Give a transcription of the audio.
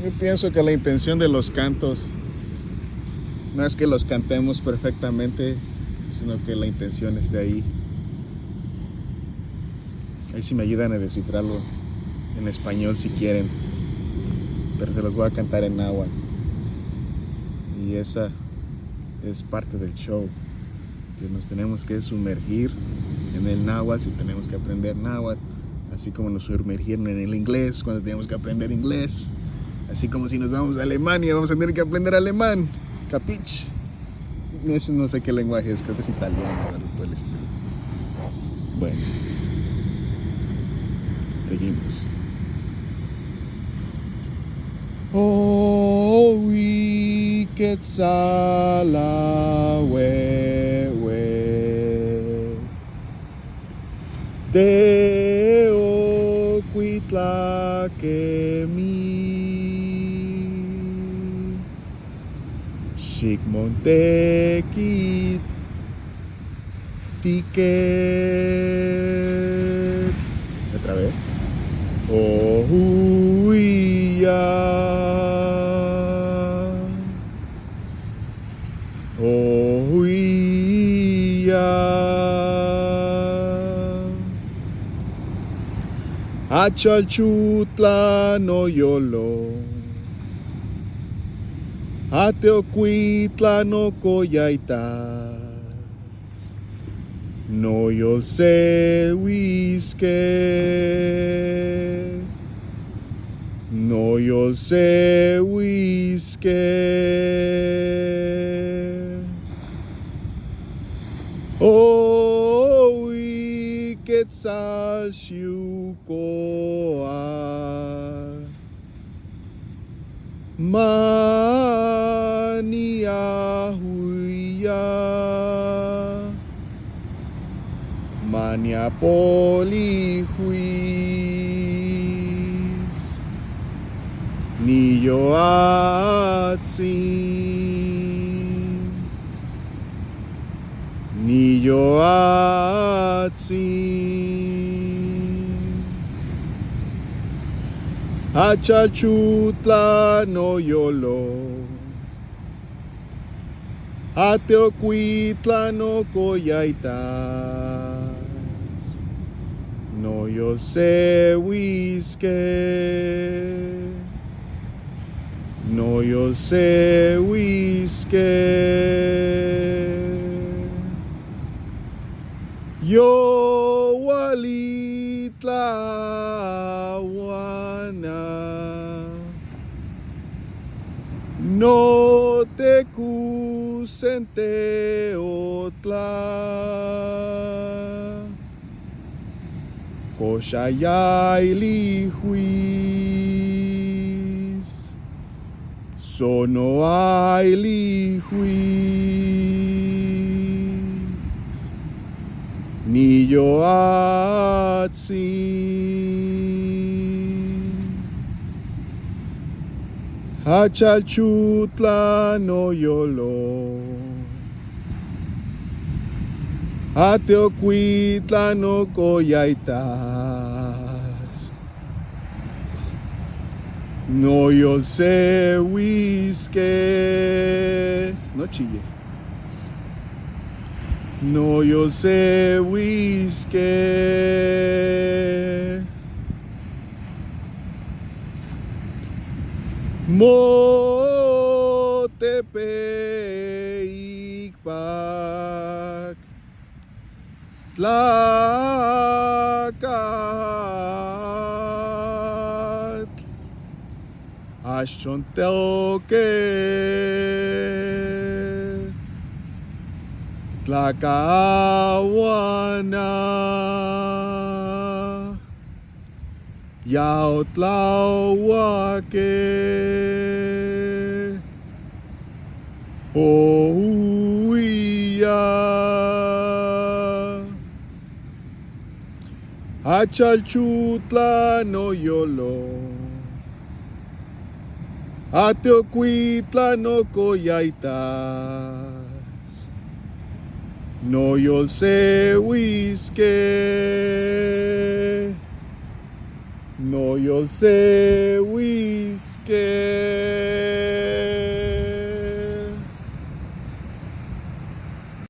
Yo pienso que la intención de los cantos no es que los cantemos perfectamente, sino que la intención esté ahí. Ahí sí me ayudan a descifrarlo en español si quieren, pero se los voy a cantar en náhuatl. Y esa es parte del show, que nos tenemos que sumergir en el náhuatl si tenemos que aprender náhuatl, así como nos sumergieron en el inglés cuando tenemos que aprender inglés, así como si nos vamos a Alemania vamos a tener que aprender alemán, ¿capich? Ese no sé qué lenguaje es, creo que es italiano o algo por el estilo. Bueno, seguimos. Oh, we Quetzala, we Teocuitlaquemi, Xicmontequit, Tiquet. Otra vez. Oh, huía. Oh, huía. Achalchutla no yolo. Ateocuitla no coyaitas. No yo sé whisky. No yo sé whisky. Oh, we Quetzal Xiucoa. Mania huya. Mania polihuis. Ni yo atsin. Ni yo atsin. Achalchutla no yolo. Ateocuitla no coyaitas. No yo sé whisky. No yo sé whisky. Yo walitla wana. No te cusente otla. Coshayay huis. Sono ay huis. Ni yo atsin. Achalchutla no yolo. Ateocuitla no coyaitas. No yo sé whisky. No chille. No yo sé whisky. Motepeikpak Tlacat Axchonteoque Tlacahuana Yaotlahuaque Ohuya Achalchutla no yolo. Ateocuitla no coyaitas. No yo sé whisky. No yo sé whisky.